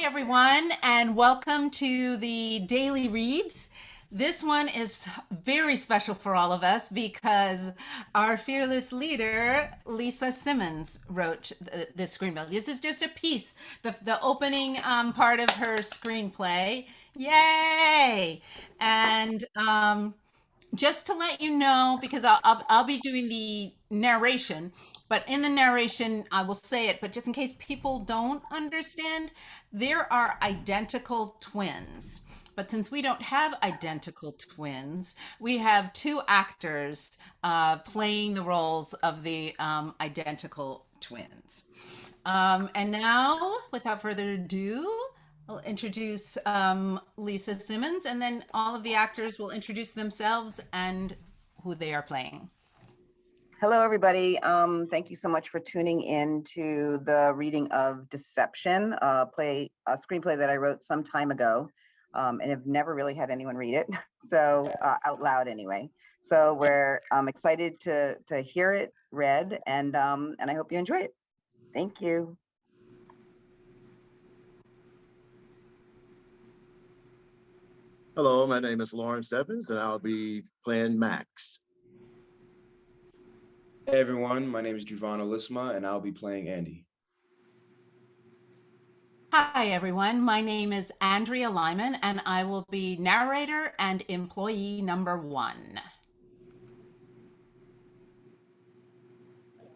everyone, and welcome to the Daily Reads. This one is very special for all of us because our fearless leader, Lisa Simmons, wrote this screenplay. This is just a piece, the opening part of her screenplay. Yay! And just to let you know, because I'll be doing the narration, but in the narration I will say it, but just in case people don't understand, there are identical twins. But since we don't have identical twins, we have two actors playing the roles of the identical twins. And now, without further ado, I'll introduce Lisa Simmons, and then all of the actors will introduce themselves and who they are playing. Hello, everybody. Thank you so much for tuning in to the reading of Deception, a screenplay that I wrote some time ago, and have never really had anyone read it, so out loud anyway. So we're excited to hear it read, and I hope you enjoy it. Thank you. Hello, my name is Lawrence Evans, and I'll be playing Max. Hey everyone, my name is JUVAN, and I'll be playing Andy. Hi everyone, my name is ANDREA LYMAN, and I will be narrator and employee number 1.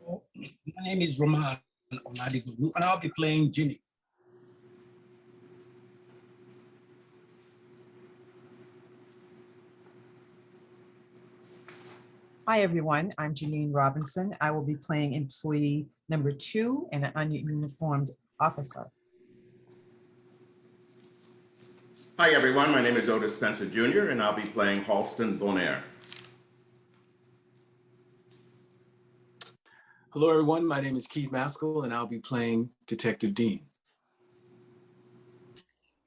My name is RAHMAN, OLADIGBOLU, and I'll be playing Jimmy. Hi, everyone. I'm Janine Robinson. I will be playing employee number 2 and an ununiformed officer. Hi, everyone. My name is ODIS Spencer Jr., and I'll be playing Halston Bonaire. Hello, everyone. My name is Keith MASCOLL, and I'll be playing Detective Dean.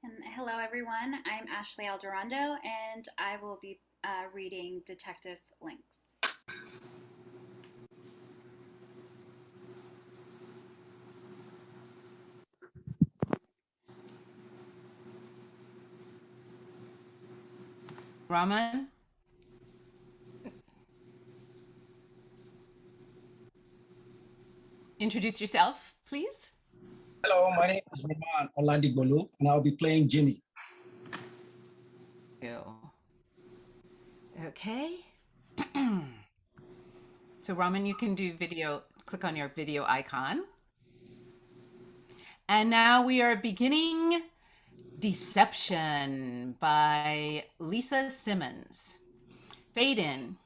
And hello, everyone. I'm Ashley Aldarondo, and I will be reading Detective Lynx. Rahman? Introduce yourself, please. Hello, my name is RAHMAN OLADIGBOLU, and I'll be playing Jimmy. Okay. So Rahman, you can do video, click on your video icon. And now we are beginning Deception by Lisa Simmons. Fade in.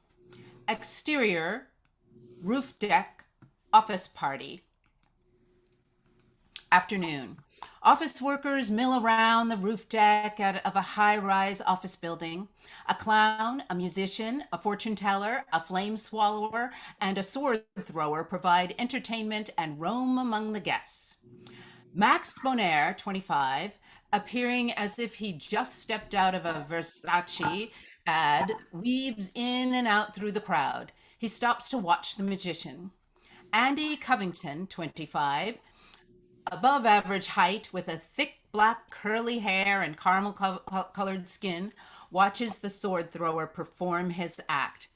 Exterior, roof deck, office party. Afternoon. Office workers mill around the roof deck of a high-rise office building. A clown, a musician, a fortune teller, a flame swallower, and a sword thrower provide entertainment and roam among the guests. Max Bonaire, 25, appearing as if he just stepped out of a Versace ad, weaves in and out through the crowd. He stops to watch the magician. Andy Covington, 25, above average height with a thick black curly hair and caramel colored skin, watches the sword thrower perform his act.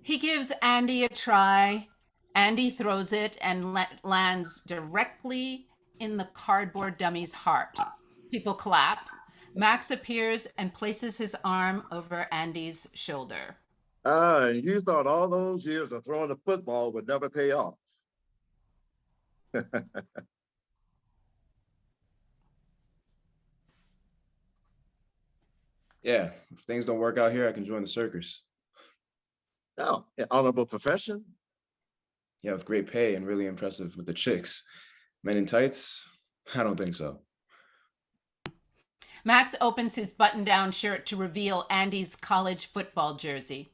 He gives Andy a try. Andy throws it and lands directly in the cardboard dummy's heart. People clap. Max appears and places his arm over Andy's shoulder. And you thought all those years of throwing the football would never pay off. Yeah, if things don't work out here, I can join the circus. Oh, an honorable profession? Yeah, with great pay and really impressive with the chicks. Men in tights? I don't think so. Max opens his button-down shirt to reveal Andy's college football jersey.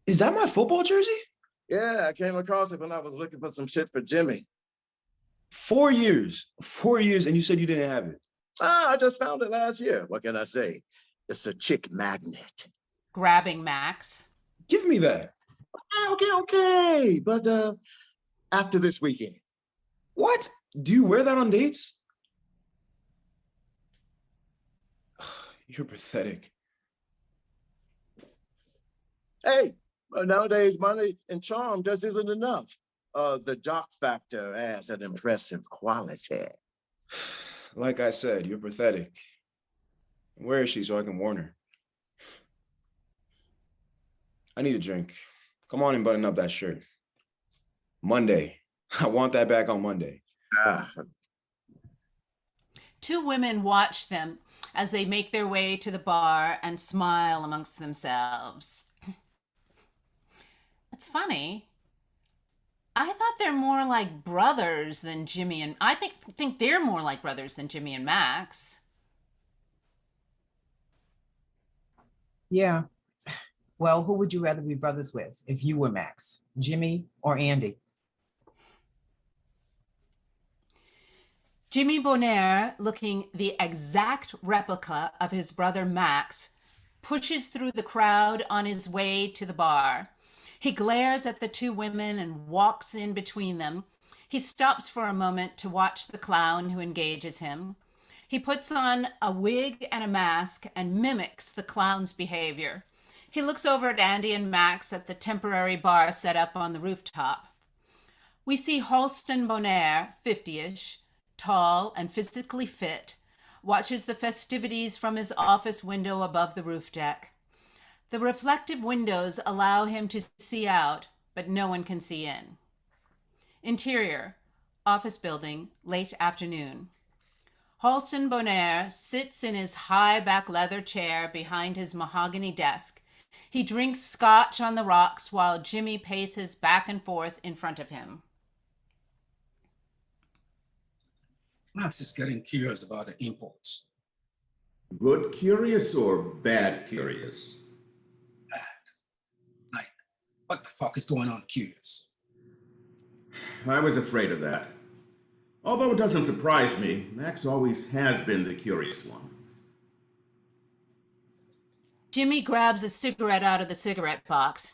Is that my football jersey? Yeah, I came across it when I was looking for some shit for Jimmy. 4 years. 4 years, and you said you didn't have it. I just found it last year. What can I say? It's a chick magnet. Grabbing Max. Give me that. Okay. But after this weekend. What? Do you wear that on dates? You're pathetic. Hey, nowadays money and charm just isn't enough. The doc factor has an impressive quality. Like I said, you're pathetic. Where is she so I can warn her? I need a drink. Come on and button up that shirt. Monday. I want that back on Monday. Ah, Two women watch them as they make their way to the bar and smile amongst themselves. It's funny. I thought they're more like brothers than Jimmy and I think they're more like brothers than Jimmy and Max. Yeah. Well, who would you rather be brothers with if you were Max, Jimmy or Andy? Jimmy Bonaire, looking the exact replica of his brother Max, pushes through the crowd on his way to the bar. He glares at the two women and walks in between them. He stops for a moment to watch the clown who engages him. He puts on a wig and a mask and mimics the clown's behavior. He looks over at Andy and Max at the temporary bar set up on the rooftop. We see Halston Bonaire, 50-ish, tall and physically fit, watches the festivities from his office window above the roof deck. The reflective windows allow him to see out, but no one can see in. Interior, office building, late afternoon. Halston Bonaire sits in his high back leather chair behind his mahogany desk. He drinks scotch on the rocks while Jimmy paces back and forth in front of him. Max is getting curious about the imports. Good curious or bad curious? Like, what the fuck is going on curious? I was afraid of that. Although it doesn't surprise me, Max always has been the curious one. Jimmy grabs a cigarette out of the cigarette box.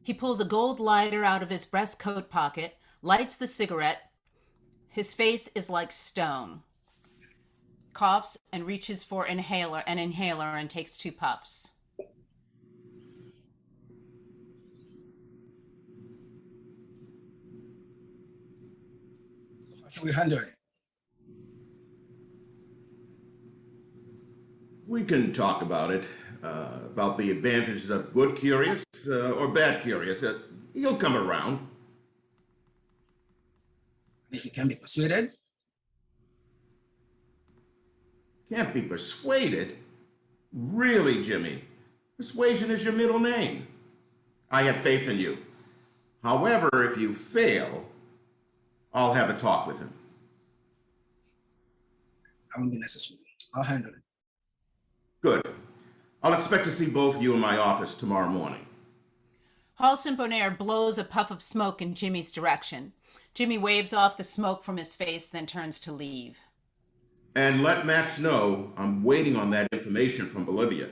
He pulls a gold lighter out of his breast coat pocket, lights the cigarette. His face is like stone. Coughs and reaches for an inhaler and takes 2 puffs. How should we handle it? We can talk about it, about the advantages of good curious or bad curious. He'll come around. If he can be persuaded, Can't be persuaded? Really, Jimmy? Persuasion is your middle name. I have faith in you. However, if you fail, I'll have a talk with him. that won't be necessary. I'll handle it. Good. I'll expect to see both you in my office tomorrow morning. Halston Bonaire blows a puff of smoke in Jimmy's direction. Jimmy waves off the smoke from his face, then turns to leave. And let Max know I'm waiting on that information from Bolivia.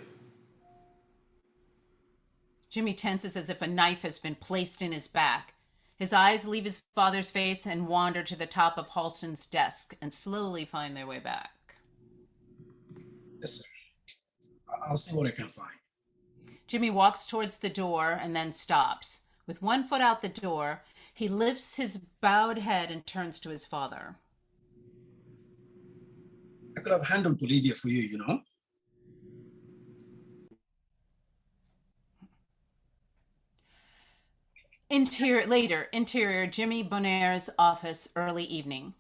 Jimmy tenses as if a knife has been placed in his back. His eyes leave his father's face and wander to the top of Halston's desk and slowly find their way back. Yes, sir. I'll see what I can find. Jimmy walks towards the door and then stops. With one foot out the door, he lifts his bowed head and turns to his father. I could have handled Bolivia for you, you know? Interior, Jimmy Bonaire's office, early evening.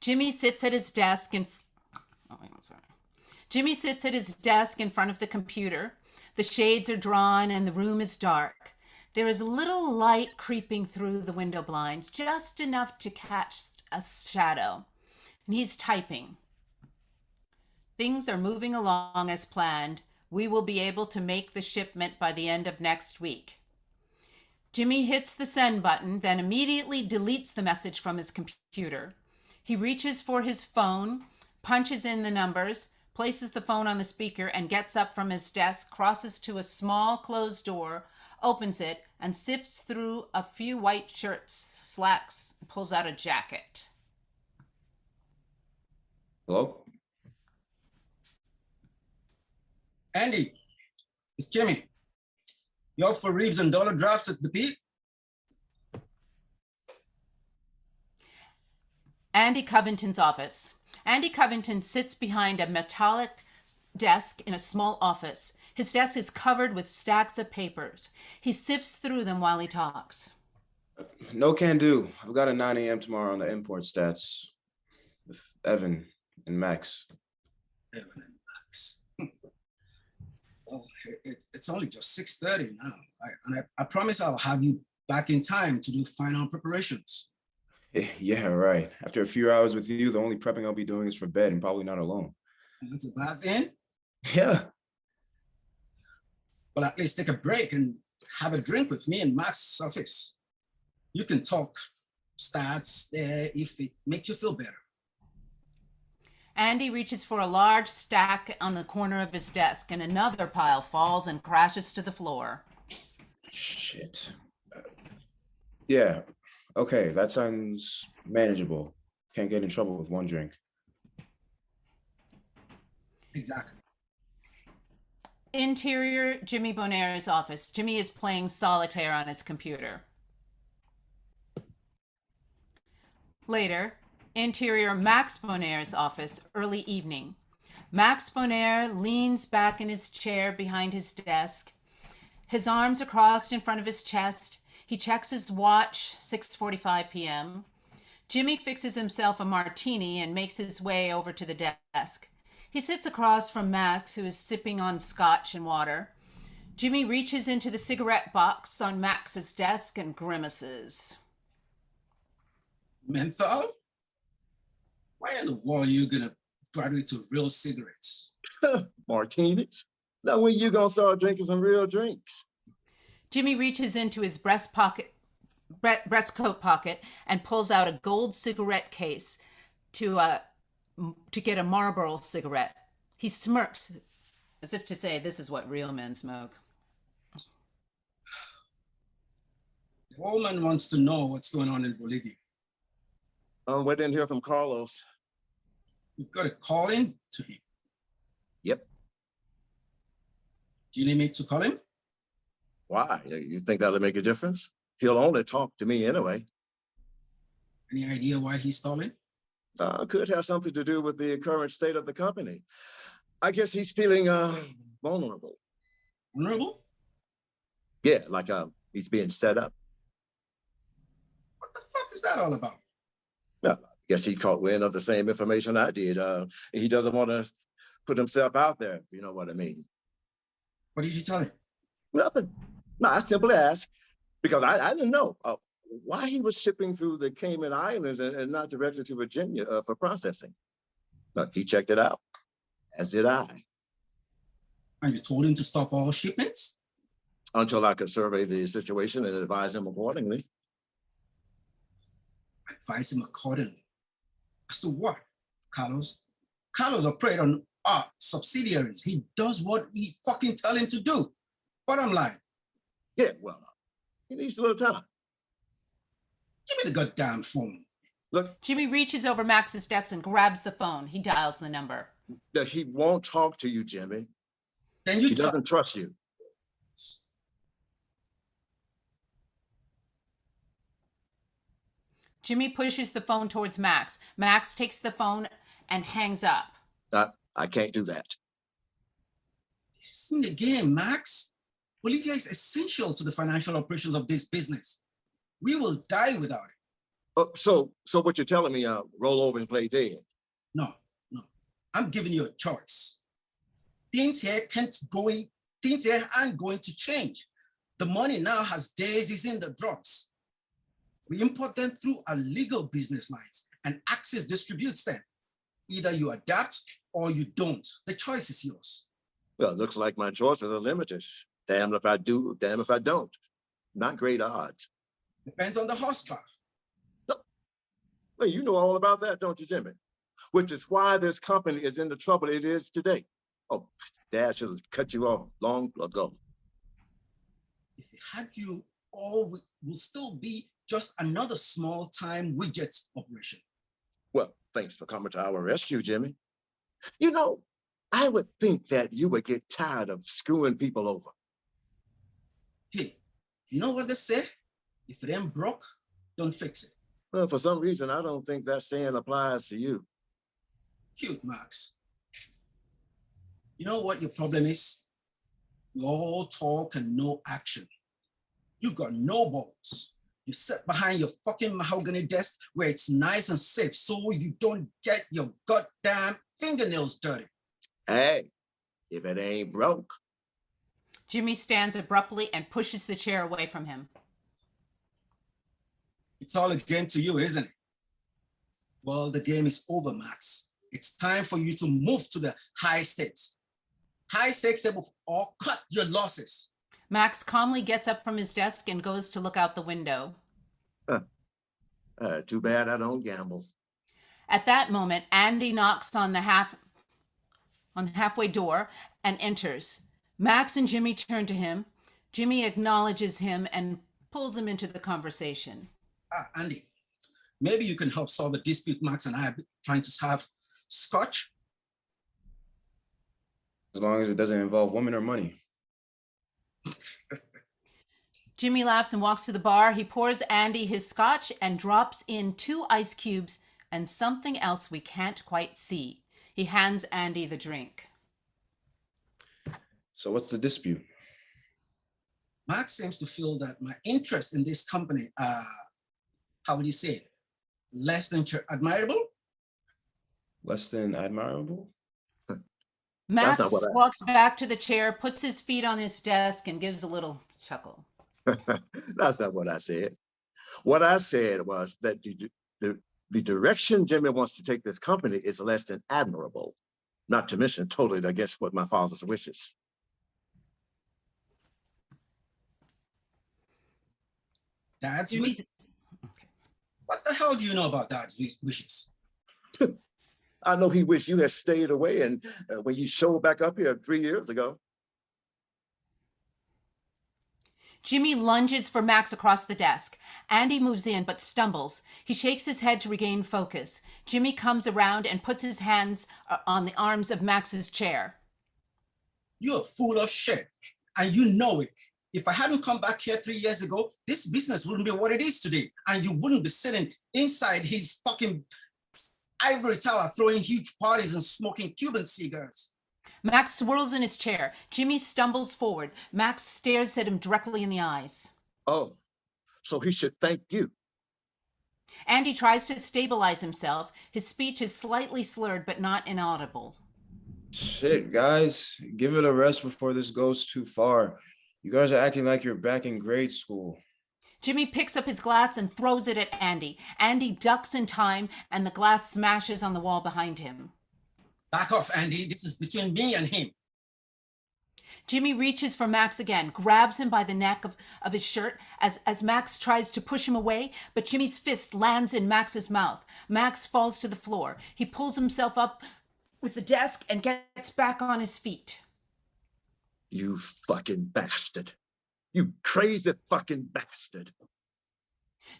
Jimmy sits at his desk Jimmy sits at his desk in front of the computer. The shades are drawn and the room is dark. There is little light creeping through the window blinds, just enough to catch a shadow. And he's typing. Things are moving along as planned. We will be able to make the shipment by the end of next week. Jimmy hits the send button, then immediately deletes the message from his computer. He reaches for his phone, punches in the numbers, places the phone on the speaker, and gets up from his desk, crosses to a small closed door, opens it, and sifts through a few white shirts, slacks, and pulls out a jacket. Hello? Andy, it's Jimmy. You up for ribs and dollar drafts at the Pete? Andy Covington's office. Andy Covington sits behind a metallic desk in a small office. His desk is covered with stacks of papers. He sifts through them while he talks. No can do. I've got a 9 a.m. tomorrow on the import stats with Evan and Max. Evan and Max. Well, it's only just 6:30 now. I promise I'll have you back in time to do final preparations. Yeah, right. After a few hours with you, the only prepping I'll be doing is for bed and probably not alone. That's a bad thing. Yeah. Well, at least take a break and have a drink with me in Max's office. You can talk stats there if it makes you feel better. Andy reaches for a large stack on the corner of his desk, and another pile falls and crashes to the floor. Shit. Yeah. Okay, that sounds manageable. Can't get in trouble with one drink. Exactly. Interior Jimmy Bonaire's office. Jimmy is playing solitaire on his computer. Later, interior Max Bonaire's office, early evening. Max Bonaire leans back in his chair behind his desk. His arms are crossed in front of his chest. He checks his watch, 6:45 p.m. Jimmy fixes himself a martini and makes his way over to the desk. He sits across from Max, who is sipping on scotch and water. Jimmy reaches into the cigarette box on Max's desk and grimaces. Menthol? Why in the world are you gonna graduate to real cigarettes? Martinis? Now when you gonna start drinking some real drinks? Jimmy reaches into his breastcoat pocket and pulls out a gold cigarette case to get a Marlboro cigarette. He smirks as if to say, "This is what real men smoke." The old man wants to know what's going on in Bolivia. We didn't hear from Carlos. You've got to call in to him. Yep. Do you need me to call him? Why? You think that'll make a difference? He'll only talk to me anyway. Any idea why he's stalling? Could have something to do with the current state of the company. I guess he's feeling vulnerable. Vulnerable? Yeah, like he's being set up. What the fuck is that all about? I guess he caught wind of the same information I did. He doesn't want to put himself out there, if you know what I mean. What did you tell him? Nothing. No, I simply asked because I didn't know why he was shipping through the Cayman Islands and not directly to Virginia for processing. Look, he checked it out, as did I. And you told him to stop all shipments? Until I could survey the situation and advise him accordingly. Advise him accordingly. As to what, Carlos? Carlos operates on our subsidiaries. He does what we fucking tell him to do. Bottom line. Yeah, well, he needs a little time. Give me the goddamn phone. Look, Jimmy reaches over Max's desk and grabs the phone. He dials the number. he won't talk to you, Jimmy. Then you He doesn't trust you. Jimmy pushes the phone towards Max. Max takes the phone and hangs up. I can't do that. This isn't a game, Max. Bolivia is essential to the financial operations of this business. We will die without it. So what you're telling me, roll over and play dead? No. I'm giving you a choice. Things here aren't going to change. The money now has daisies in the drugs. We import them through our legal business lines and Axis distributes them. Either you adapt or you don't. The choice is yours. Well, it looks like my choices are limited. Damn if I do, damn if I don't. Not great odds. Depends on the horsepower. Well, you know all about that, don't you, Jimmy? Which is why this company is in the trouble it is today. Oh, Dad should have cut you off long ago. If he had you, all will still be just another small-time widgets operation. Well, thanks for coming to our rescue, Jimmy. You know, I would think that you would get tired of screwing people over. Hey, you know what they say? If it ain't broke, don't fix it. Well, for some reason, I don't think that saying applies to you. Cute, Max. You know what your problem is? You're all talk and no action. You've got no balls. You sit behind your fucking mahogany desk where it's nice and safe so you don't get your goddamn fingernails dirty. Hey, if it ain't broke. Jimmy stands abruptly and pushes the chair away from him. It's all a game to you, isn't it? Well, the game is over, Max. It's time for you to move to the high stakes. High stakes table or cut your losses. Max calmly gets up from his desk and goes to look out the window. Too bad I don't gamble. At that moment, Andy knocks on the halfway door and enters. Max and Jimmy turn to him. Jimmy acknowledges him and pulls him into the conversation. Andy, maybe you can help solve a dispute Max and I are trying to have. Scotch? As long as it doesn't involve women or money. Jimmy laughs and walks to the bar. He pours Andy his scotch and drops in 2 ice cubes and something else we can't quite see. He hands Andy the drink. So what's the dispute? Max seems to feel that my interest in this company are, how would you say it, less than admirable? Less than admirable? Max walks back to the chair, puts his feet on his desk, and gives a little chuckle. That's not what I said. What I said was that the direction Jimmy wants to take this company is less than admirable, not to mention totally against what my father's wishes. Dad's Jimmy- wishes? What the hell do you know about Dad's wishes? I know he wished you had stayed away and when you showed back up here 3 years ago. Jimmy lunges for Max across the desk. Andy moves in but stumbles. He shakes his head to regain focus. Jimmy comes around and puts his hands on the arms of Max's chair. You're a fool of shit, and you know it. If I hadn't come back here 3 years ago, this business wouldn't be what it is today, and you wouldn't be sitting inside his fucking ivory tower throwing huge parties and smoking Cuban cigars. Max swirls in his chair. Jimmy stumbles forward. Max stares at him directly in the eyes. Oh, so he should thank you. Andy tries to stabilize himself. His speech is slightly slurred but not inaudible. Shit, guys, give it a rest before this goes too far. You guys are acting like you're back in grade school. Jimmy picks up his glass and throws it at Andy. Andy ducks in time and the glass smashes on the wall behind him. Back off, Andy. This is between me and him. Jimmy reaches for Max again, grabs him by the neck of his shirt as Max tries to push him away, but Jimmy's fist lands in Max's mouth. Max falls to the floor. He pulls himself up with the desk and gets back on his feet. You fucking bastard. You crazy fucking bastard.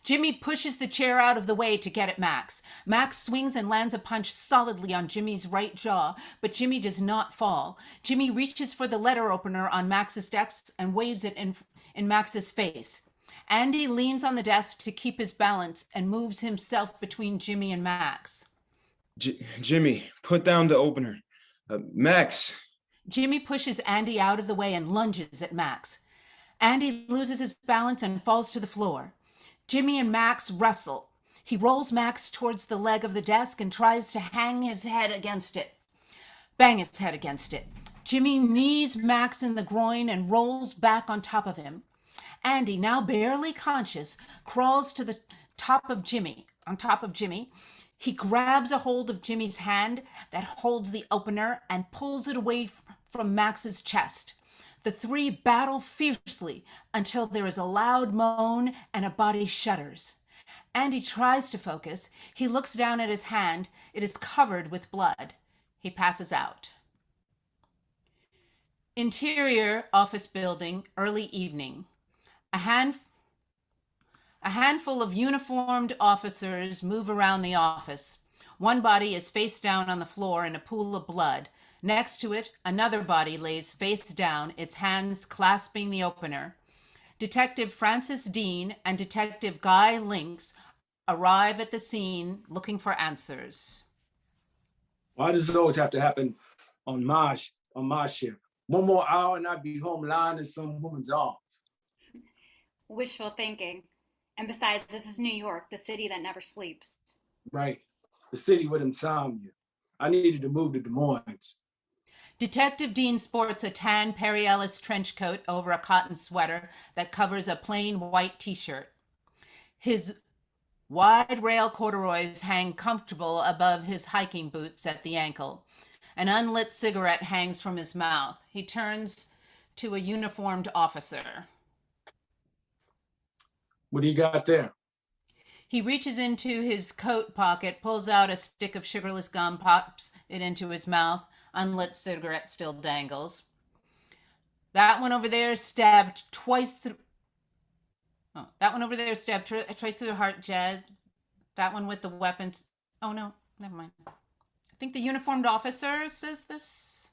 Jimmy pushes the chair out of the way to get at Max. Max swings and lands a punch solidly on Jimmy's right jaw, but Jimmy does not fall. Jimmy reaches for the letter opener on Max's desk and waves it in Max's face. Andy leans on the desk to keep his balance and moves himself between Jimmy and Max. Jimmy, put down the opener. Max. Jimmy pushes Andy out of the way and lunges at Max. Andy loses his balance and falls to the floor. Jimmy and Max wrestle. He rolls Max towards the leg of the desk and tries to bang his head against it. Jimmy knees Max in the groin and rolls back on top of him. Andy, now barely conscious, crawls to the top of Jimmy. He grabs a hold of Jimmy's hand that holds the opener and pulls it away from Max's chest. The three battle fiercely until there is a loud moan and a body shudders. Andy tries to focus. He looks down at his hand. It is covered with blood. He passes out. Interior office building, early evening. A handful of uniformed officers move around the office. One body is face down on the floor in a pool of blood. Next to it, another body lays face down, its hands clasping the opener. Detective Francis Dean and Detective Guy Links arrive at the scene looking for answers. Why does it always have to happen on my shift? One more hour and I'd be home lying in some woman's arms. Wishful thinking. And besides, this is New York, the city that never sleeps. Right. The city with insomnia. I needed to move to Des Moines. Detective Dean sports a tan Perry Ellis trench coat over a cotton sweater that covers a plain white t-shirt. His wide rail corduroys hang comfortable above his hiking boots at the ankle. An unlit cigarette hangs from his mouth. He turns to a uniformed officer. What do you got there? He reaches into his coat pocket, pulls out a stick of sugarless gum, pops it into his mouth. Unlit cigarette still dangles. That one over there stabbed twice through. Oh, that one over there stabbed twice through the heart, Jed. That one with the weapons. Oh no, never mind. I think the uniformed officer says this.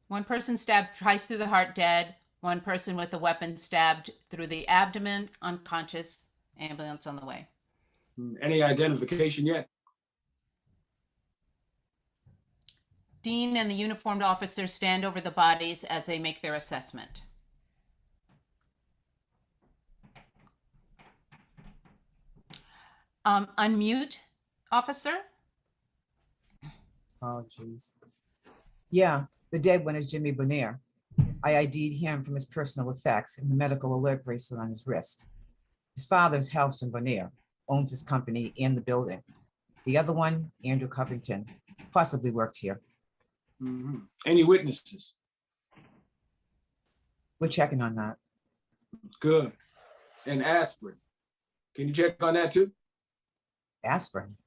One person stabbed twice through the heart, dead. One person with a weapon stabbed through the abdomen, unconscious. Ambulance on the way. Any identification yet? Dean and the uniformed officer stand over the bodies as they make their assessment. Unmute, officer. Oh, jeez. Yeah, the dead one is Jimmy Bonaire. I ID'd him from his personal effects and the medical alert bracelet on his wrist. His father's Halston Bonaire, owns his company and the building. The other one, Andrew Covington, possibly worked here. Mm-hmm. Any witnesses? We're checking on that. Good. And aspirin. Can you check on that too? Aspirin?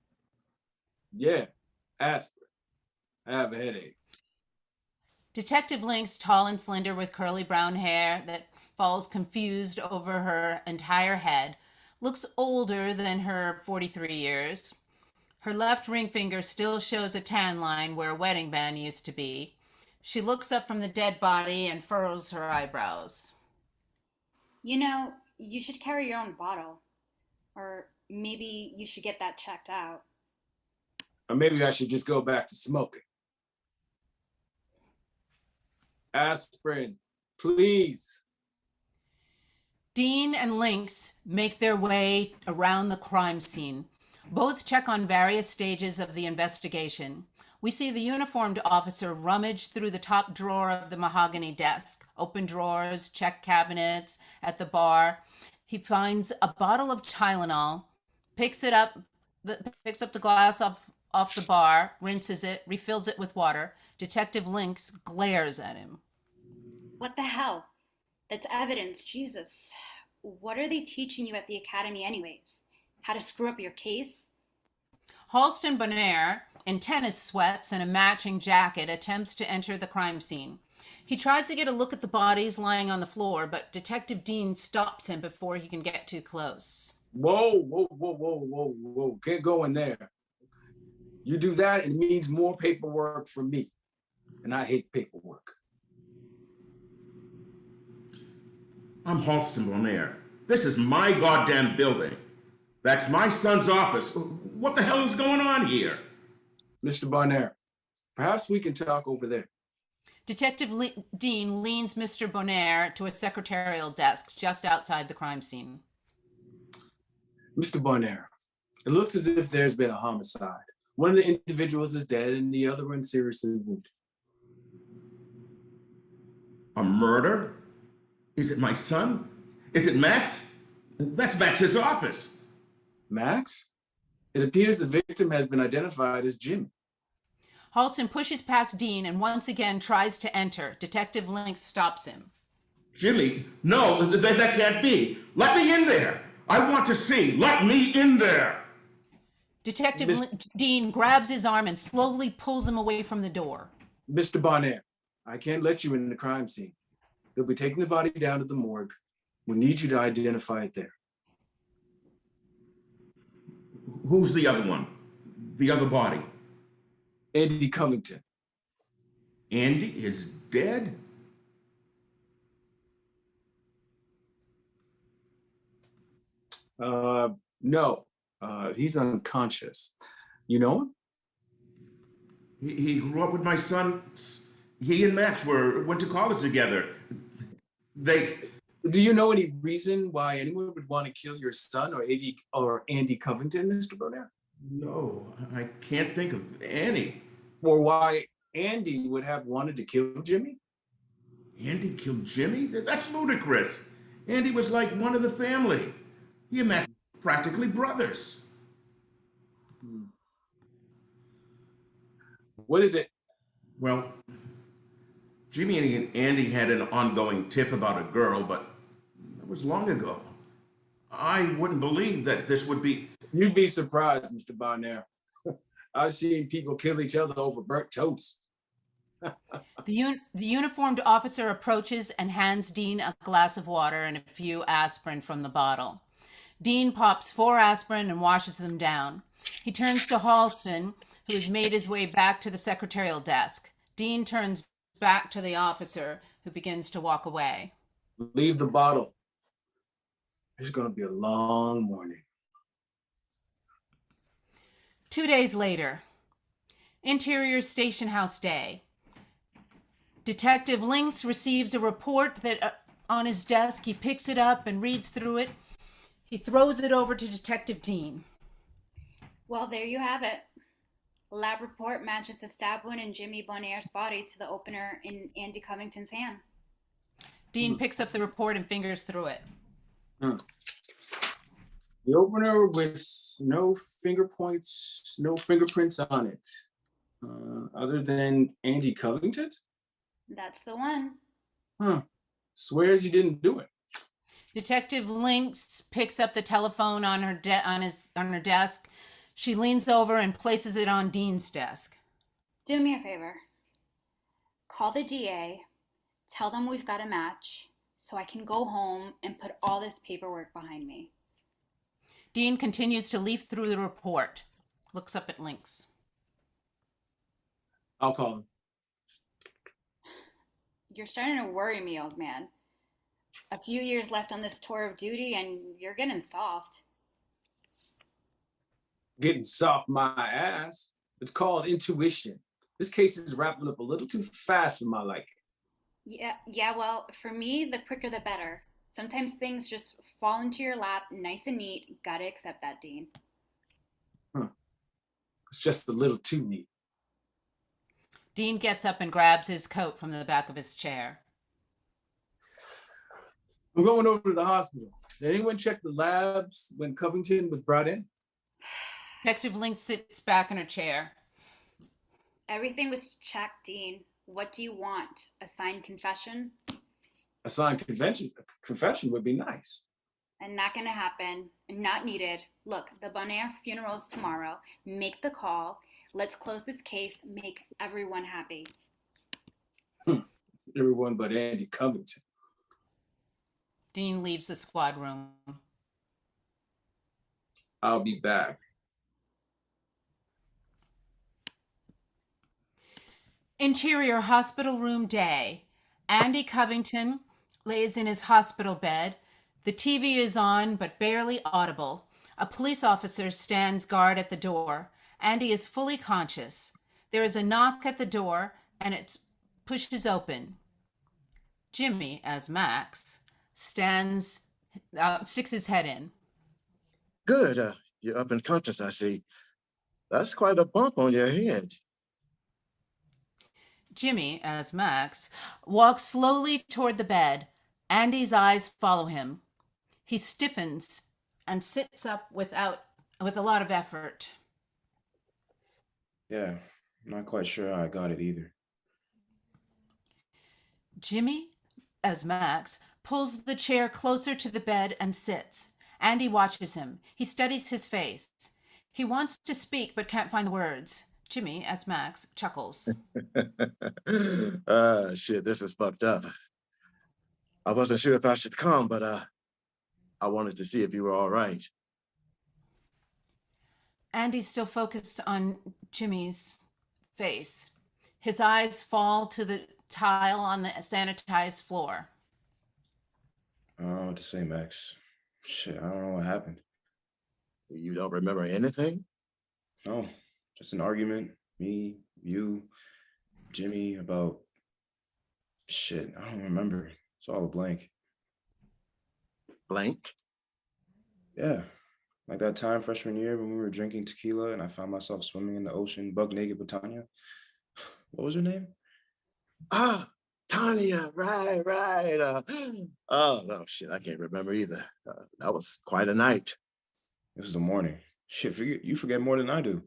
Yeah, aspirin. I have a headache. Detective Links, tall and slender with curly brown hair that falls confused over her entire head, looks older than her 43 years. Her left ring finger still shows a tan line where a wedding band used to be. She looks up from the dead body and furrows her eyebrows. You know, you should carry your own bottle. Or maybe you should get that checked out. Or maybe I should just go back to smoking. Aspirin, please. Dean and Links make their way around the crime scene. Both check on various stages of the investigation. We see the uniformed officer rummage through the top drawer of the mahogany desk, open drawers, check cabinets at the bar. He finds a bottle of Tylenol, picks up the glass off the bar, rinses it, refills it with water. Detective Links glares at him. What the hell? That's evidence, Jesus. What are they teaching you at the academy anyways? How to screw up your case? Halston Bonaire, in tennis sweats and a matching jacket, attempts to enter the crime scene. He tries to get a look at the bodies lying on the floor, but Detective Dean stops him before he can get too close. Whoa. Can't go in there. You do that, it means more paperwork for me. And I hate paperwork. I'm Halston Bonaire. This is my goddamn building. That's my son's office. What the hell is going on here? Mr. Bonaire, perhaps we can talk over there. Detective Dean leans Mr. Bonaire to a secretarial desk just outside the crime scene. Mr. Bonaire, it looks as if there's been a homicide. One of the individuals is dead and the other one seriously wounded. A murder? Is it my son? Is it Max? That's Max's office. Max? It appears the victim has been identified as Jimmy. Halston pushes past Dean and once again tries to enter. Detective Links stops him. Jimmy? No, that can't be. Let me in there. I want to see. Let me in there. Detective Dean grabs his arm and slowly pulls him away from the door. Mr. Bonaire, I can't let you in the crime scene. They'll be taking the body down to the morgue. We need you to identify it there. Who's the other one? The other body? Andy Covington. Andy is dead? No, he's unconscious. You know him? He grew up with my son. He and Max went to college together. Do you know any reason why anyone would want to kill your son or Andy Covington, Mr. Bonaire? No, I can't think of any. Or why Andy would have wanted to kill Jimmy? Andy killed Jimmy? That's ludicrous. Andy was like one of the family. He and Max were practically brothers. What is it? Well, Jimmy and Andy had an ongoing tiff about a girl, but that was long ago. I wouldn't believe that this would be... You'd be surprised, Mr. Bonaire. I've seen people kill each other over burnt toast. The uniformed officer approaches and hands Dean a glass of water and a few aspirin from the bottle. Dean pops 4 aspirin and washes them down. He turns to Halston, who has made his way back to the secretarial desk. Dean turns back to the officer, who begins to walk away. Leave the bottle. It's going to be a long morning. 2 days later, Interior Station House Day. Detective Lynx receives a report that on his desk. He picks it up and reads through it. He throws it over to Detective Dean. Well, there you have it. Lab report matches the stab wound in Jimmy Bonaire's body to the opener in Andy Covington's hand. Dean picks up the report and fingers through it. The opener with no fingerprints on it, other than Andy Covington's? That's the one. Swears you didn't do it. Detective Lynx picks up the telephone on her desk. She leans over and places it on Dean's desk. Do me a favor. Call the DA, tell them we've got a match, so I can go home and put all this paperwork behind me. Dean continues to leaf through the report, looks up at Lynx. I'll call him. You're starting to worry me, old man. A few years left on this tour of duty and you're getting soft. Getting soft my ass. It's called intuition. This case is wrapping up a little too fast for my liking. Yeah, well, for me, the quicker the better. Sometimes things just fall into your lap, nice and neat. Gotta accept that, Dean. It's just a little too neat. Dean gets up and grabs his coat from the back of his chair. I'm going over to the hospital. Did anyone check the labs when Covington was brought in? Detective Lynx sits back in her chair. Everything was checked, Dean. What do you want? A signed confession? A signed confession would be nice. And not gonna happen. Not needed. Look, the Bonaire funeral is tomorrow. Make the call. Let's close this case. Make everyone happy. Everyone but Andy Covington. Dean leaves the squad room. I'll be back. Interior hospital room day. Andy Covington lays in his hospital bed. The TV is on, but barely audible. A police officer stands guard at the door. Andy is fully conscious. There is a knock at the door, and it pushes open. Jimmy, as Max, sticks his head in. Good. You're up and conscious, I see. That's quite a bump on your head. Jimmy, as Max, walks slowly toward the bed. Andy's eyes follow him. He stiffens and sits up with a lot of effort. Yeah, not quite sure how I got it either. Jimmy, as Max, pulls the chair closer to the bed and sits. Andy watches him. He studies his face. He wants to speak but can't find the words. Jimmy, as Max, chuckles. Shit, this is fucked up. I wasn't sure if I should come, but I wanted to see if you were all right. Andy's still focused on Jimmy's face. His eyes fall to the tile on the sanitized floor. I don't know what to say, Max. Shit, I don't know what happened. You don't remember anything? No, just an argument. Me, you, Jimmy, about shit. I don't remember. It's all a blank. Blank? Yeah, like that time freshman year when we were drinking tequila and I found myself swimming in the ocean, buck naked with Tanya. What was her name? Ah, Tanya, right, right. Oh, no, shit, I can't remember either. That was quite a night. It was the morning. Shit, you forget more than I do.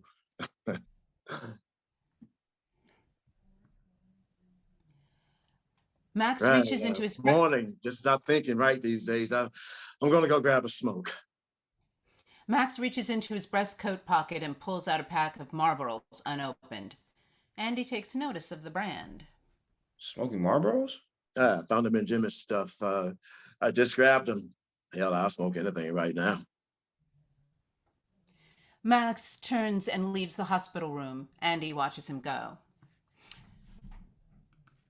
Max Right, reaches into his morning. Just stop thinking right these days. I'm gonna go grab a smoke. Max reaches into his breast coat pocket and pulls out a pack of Marlboros unopened. Andy takes notice of the brand. Smoking Marlboros? I found them in Jimmy's stuff. I just grabbed them. Hell, I'll smoke anything right now. Max turns and leaves the hospital room. Andy watches him go.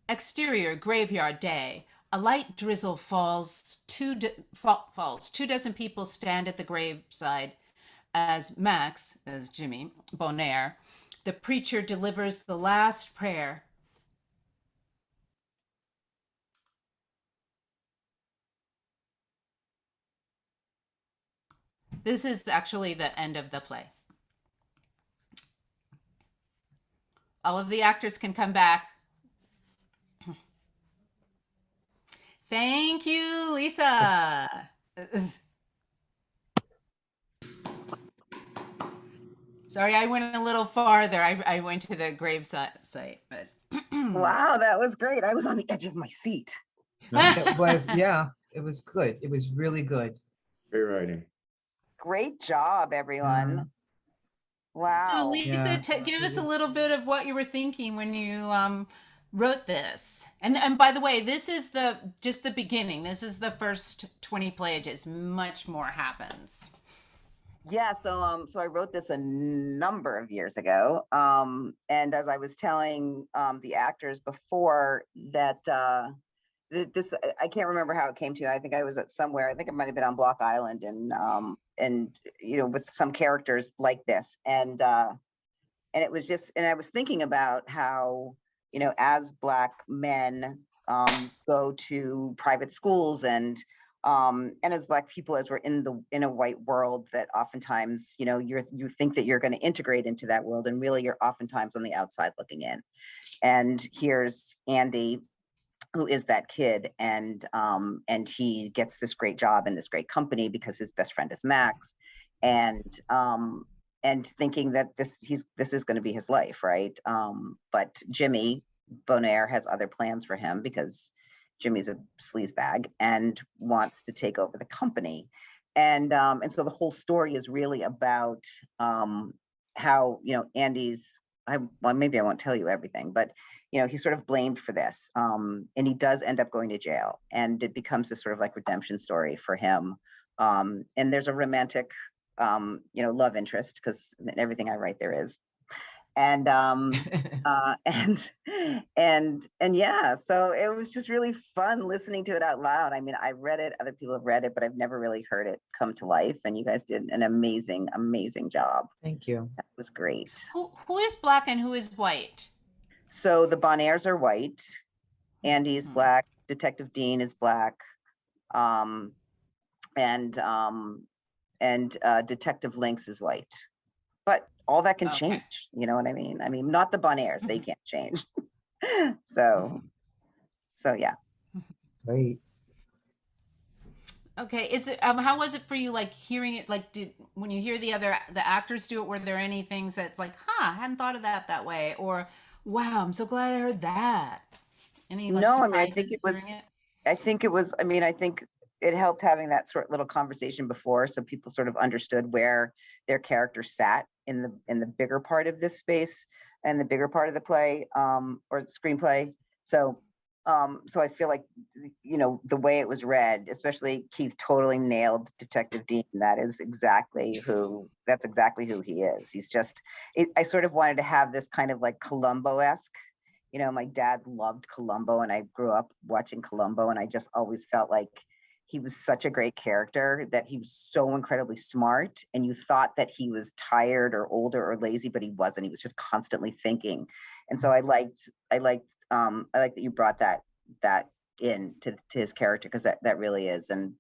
Exterior graveyard day. A light drizzle falls. Two dozen people stand at the graveside as Max, as Jimmy Bonaire, the preacher, delivers the last prayer. This is actually the end of the play. All of the actors can come back. Thank you, Lisa. Sorry, I went a little farther. I went to the grave site, but Wow, that was great. I was on the edge of my seat. It was, yeah, it was good. It was really good. Great writing. Great job, everyone. Wow. So Lisa, Yeah. give us a little bit of what you were thinking when you wrote this. And by the way, this is just the beginning. This is the first 20 pages. Much more happens. Yeah, so I wrote this a number of years ago. And as I was telling the actors before that this, I can't remember how it came to. I think I was at somewhere. I think it might have been on Block Island, and you know, with some characters like this, and it was just, and I was thinking about how, you know, as Black men go to private schools and as Black people, as we're in a white world, that oftentimes, you know, you think that you're going to integrate into that world, and really you're oftentimes on the outside looking in. And here's Andy, who is that kid, and he gets this great job in this great company because his best friend is Max, and thinking that this is going to be his life, right? But Jimmy Bonaire has other plans for him because Jimmy's a sleazebag and wants to take over the company, and so the whole story is really about how, you know, Andy's, well, maybe I won't tell you everything, but you know, he's sort of blamed for this, and he does end up going to jail, and it becomes this sort of like redemption story for him. And there's a romantic, you know, love interest, because everything I write there is, and and yeah, so it was just really fun listening to it out loud. I mean, I read it, other people have read it, but I've never really heard it come to life, and you guys did an amazing job. Thank you. That was great. Who is Black and who is white? So the Bonaires are white, Andy's Black, Detective Dean is Black, and Detective Lynx is white. But all that can change, you know what I mean? I mean, not the Bonaires, they can't change. So yeah. Great. Okay, is it how was it for you, like hearing it, like when you hear the actors do it, were there any things that's like, I hadn't thought of that way, or wow, I'm so glad I heard that? Any like No, I mean, surprises I think it helped having that sort of little conversation before, so people sort of understood where their character sat in the bigger part of this space and the bigger part of the play, or the screenplay. So So I feel like, you know, the way it was read, especially Keith totally nailed Detective Dean. That's exactly who he is. He's just, I sort of wanted to have this kind of like Columbo-esque, you know, my dad loved Columbo and I grew up watching Columbo, and I just always felt like he was such a great character, that he was so incredibly smart, and you thought that he was tired or older or lazy, but he wasn't. He was just constantly thinking. And so I liked that you brought that in to his character, because that really is. And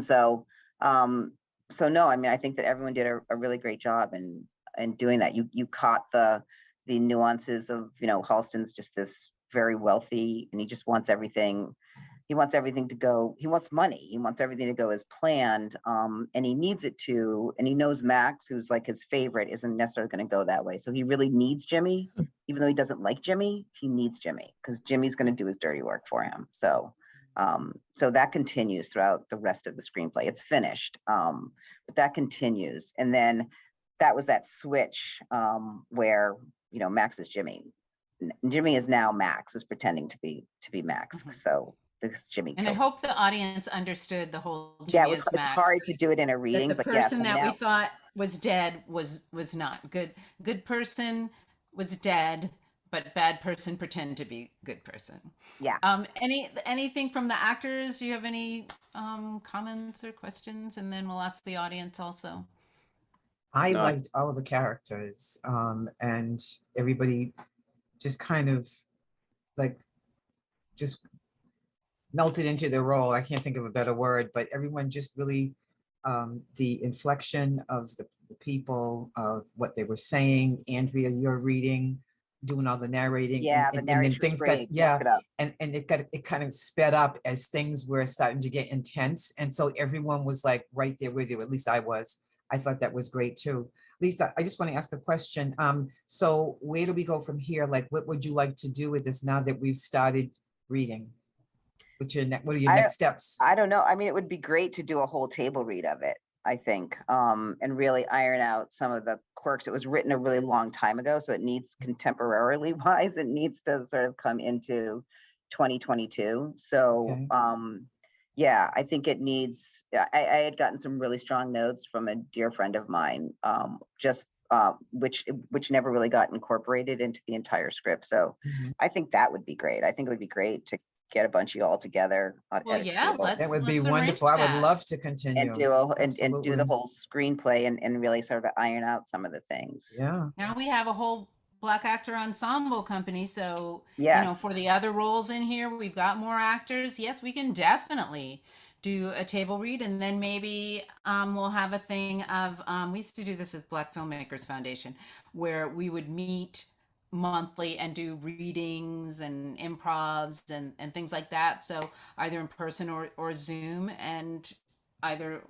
so so no, I mean, I think that everyone did a really great job in doing that. You caught the nuances of, you know, Halston's just this very wealthy, and he just wants everything. He wants everything to go. He wants money. He wants everything to go as planned, and he needs it to. And he knows Max, who's like his favorite, isn't necessarily going to go that way. So he really needs Jimmy, even though he doesn't like Jimmy. He needs Jimmy because Jimmy's going to do his dirty work for him. So, so that continues throughout the rest of the screenplay. It's finished, but that continues. And then that was that switch where, you know, Max is Jimmy. Jimmy is now Max, is pretending to be Max. Mm-hmm. So this Jimmy. And I hope the audience understood the whole Jimmy yeah, as Max. It's hard to do it in a reading, that the but person yes, that we thought was dead was not good. Good person was dead, but bad person pretend to be good person. Yeah. Anything from the actors? Do you have any comments or questions? And then we'll ask the audience also. I liked all of the characters, and everybody just kind of like just melted into their role. I can't think of a better word, but everyone just really, the inflection of the people, of what they were saying. Andrea, you're reading, doing all the narrating. Yeah, and then things got, and it kind of sped up as things were starting to get intense. And so everyone was like right there with you. At least I was. I thought that was great too. Lisa, I just want to ask a question. So where do we go from here? Like, what would you like to do with this now that we've started reading? What are your next steps? I don't know. I mean, it would be great to do a whole table read of it, I think, and really iron out some of the quirks. It was written a really long time ago, so it needs, contemporarily wise, it needs to sort of come into 2022. So, okay. Yeah, I think it needs, I had gotten some really strong notes from a dear friend of mine, which never really got incorporated into the entire script. So I think that would be great. I think it would be great to get a bunch of you all together. Well, yeah, that would be wonderful. I would love to continue and do the whole screenplay and really sort of iron out some of the things. Yeah. Now we have a whole Black actor ensemble company, so yes. You know, for the other roles in here, we've got more actors. Yes, we can definitely do a table read, and then maybe we'll have a thing of we used to do this at Black Filmmakers Foundation, where we would meet monthly and do readings and improvs and things like that. So either in person or Zoom, and either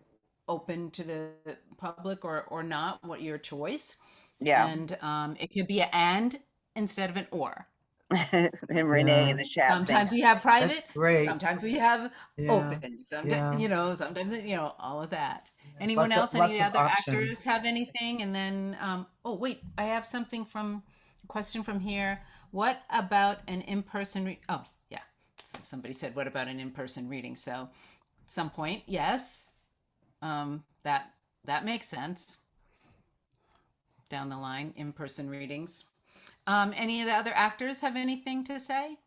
open to the public or not, what your choice. Yeah. And it could be an and instead of an or. And Renee in the chat. Sometimes we have private, great. Sometimes we have open, sometimes, you know, sometimes, you know, all of that. Anyone else, any other actors have anything? And then, oh, wait, I have something question from here. What about an in-person oh yeah, so somebody said what about an in-person reading? So at some point, yes, that makes sense down the line, in-person readings. Any of the other actors have anything to say?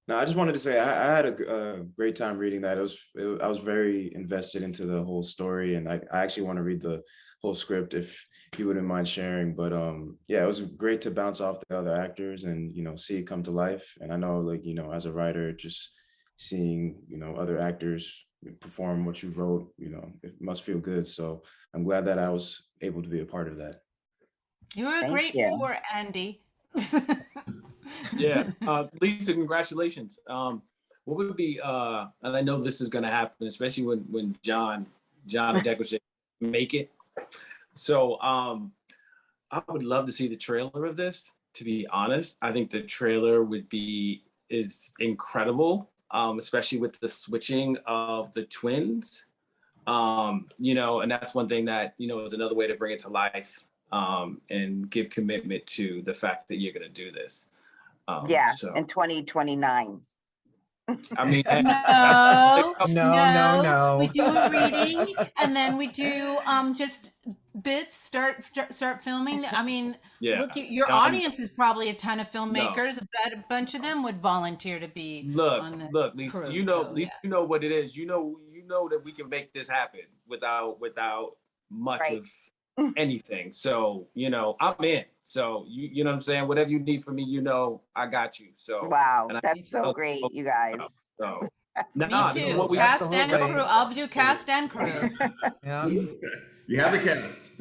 No, I just wanted to say I had a great time reading that. I was very invested into the whole story, and I actually want to read the whole script if you wouldn't mind sharing. But yeah, it was great to bounce off the other actors and, you know, see it come to life. And I know, like, you know, as a writer, just seeing, you know, other actors perform what you wrote, you know, it must feel good. So I'm glad that I was able to be a part of that. You were a great mentor, Andy. Yeah, Lisa, congratulations. What would be, and I know this is going to happen, especially when John and Deckers make it. So I would love to see the trailer of this, to be honest. I think the trailer is incredible, especially with the switching of the twins. You know, and that's one thing that, you know, is another way to bring it to life, and give commitment to the fact that you're going to do this. Yeah, So in 2029. I mean, No, No. We do a reading, and then we do just bits. Start filming. I mean, yeah. look, your audience is probably a ton of filmmakers. A bunch of them would volunteer to be on the Look, Lisa. crew, Lisa, you know what it is. You know that we can make this happen without much Right. of anything. So I'm in. So you know what I'm saying. Whatever you need from me, I got you. So Wow, and I that's need so help. great, you guys. So Me this is too. what we Cast and Absolutely. crew. I'll do cast and crew. Yeah. You have the cast.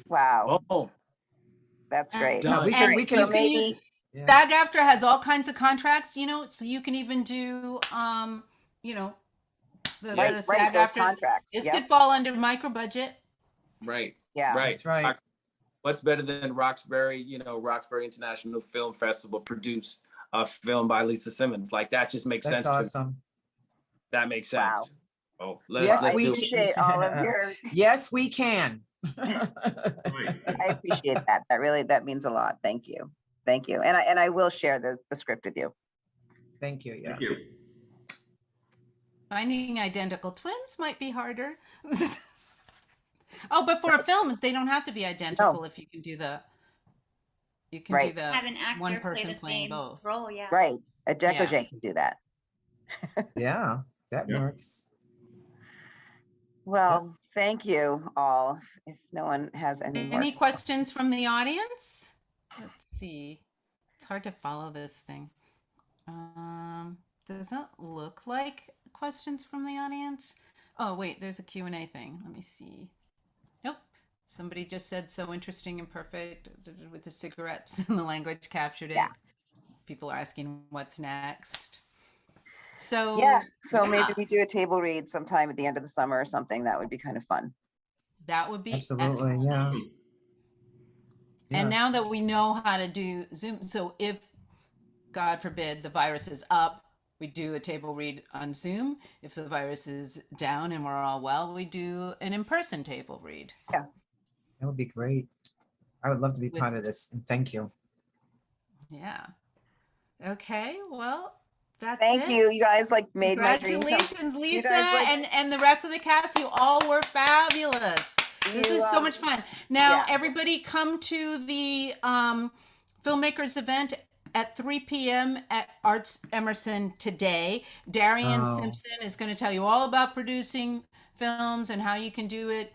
Wow, Oh, that's great. done. We And can you can use maybe- Yeah. SAG-AFTRA has all kinds of contracts, so you can even do the Right, those SAG-AFTRA. contracts. This Yep. could fall under micro budget. Right. Yeah. Right. That's right. What's better than Roxbury? Roxbury International Film Festival produced a film by Lisa Simmons. Like that just makes That's sense. awesome. That makes Wow. sense. Oh, let's Yes, I do it. appreciate all of your, Yes, we can. I appreciate that. That means a lot. Thank you. Thank you. And I will share the script with you. Thank you. Yeah. Thank you. Finding identical twins might be harder. Oh, but for a film, they don't have to be identical if you can do the. You can Right. do the Have an actor one play person the playing same both. role, yeah. Right. A Yeah. Decogent can do that. Yeah, that Yeah. works. Well, thank you all. If no one has any more. Any questions from the audience? Let's see. It's hard to follow this thing. Doesn't look like questions from the audience. Oh, wait, there's a Q&A thing. Let me see. Nope. Somebody just said so interesting and perfect with the cigarettes and the language captured it. Yeah. People are asking what's next. So Yeah. So maybe yeah, we do a table read sometime at the end of the summer or something. That would be kind of fun. that would be Absolutely. excellent. Yeah. And Yeah. now that we know how to do Zoom, so if, God forbid, the virus is up, we do a table read on Zoom. If the virus is down and we're all well, we do an in-person table read. That would be great. I would love to be With- part of this. And thank you. Yeah. Okay. Well, that's Thank it. you. You guys made my dream come. Congratulations, Lisa, guys, and the rest of the cast. You all were fabulous. This You, is so much fun. Now, yeah. everybody come to the filmmakers event at 3 p.m. at Arts Emerson today. Darian Oh. Simpson is going to tell you all about producing films and how you can do it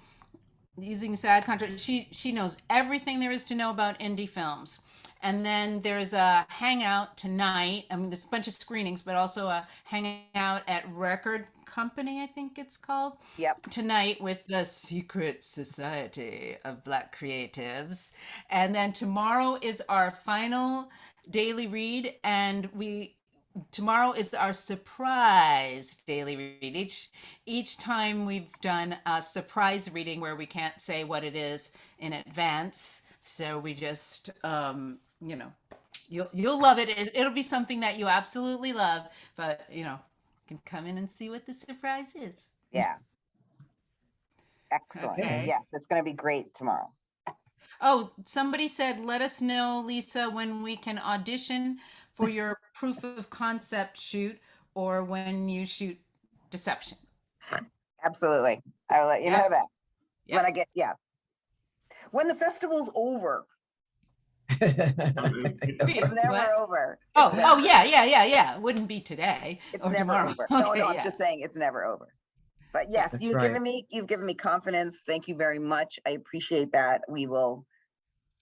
using SAG contract. She knows everything there is to know about indie films. And then there's a hangout tonight. I mean, there's a bunch of screenings, but also a hangout at Record Company, I think it's called. Yep. Tonight with the Secret Society of Black Creatives. And then tomorrow is our final daily read, and tomorrow is our surprise daily read. Each time we've done a surprise reading where we can't say what it is in advance. So we just you'll love it. It'll be something that you absolutely love, but you can come in and see what the surprise is. Yeah. Excellent. Okay. Yes, it's going to be great tomorrow. Oh, somebody said, let us know, Lisa, when we can audition for your proof of concept shoot or when you shoot Deception. Absolutely. I'll let you know that. Yeah. When the festival's over. It's What? never over. Oh, yeah. It wouldn't be today It's or never tomorrow. over. Okay, No, I'm yeah. just saying it's never over. But yes, That's you've right. given me confidence. Thank you very much. I appreciate that. We'll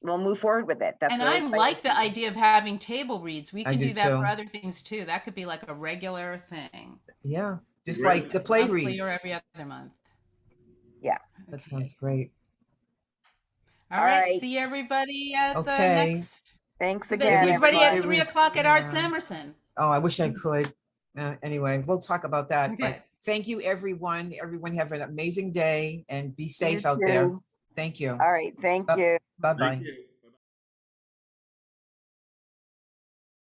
move forward with it. That's And really I exciting like to the me. idea of having table reads. We I can do do that too. for other things too. That could be like a regular thing. Yeah. Just Great. like the play Monthly reads. or every other month. Yeah. That Okay. sounds great. All All right. right. See everybody at the Okay. next. Thanks See again. everybody at everybody. 3 o'clock at Arts Yeah. Emerson. Oh, I wish I could. Anyway, we'll talk about that. Okay. But thank you, everyone. Everyone have an amazing day and be safe You out there. too. Thank you. All right. Thank Bye- you. Bye-bye. Thank you.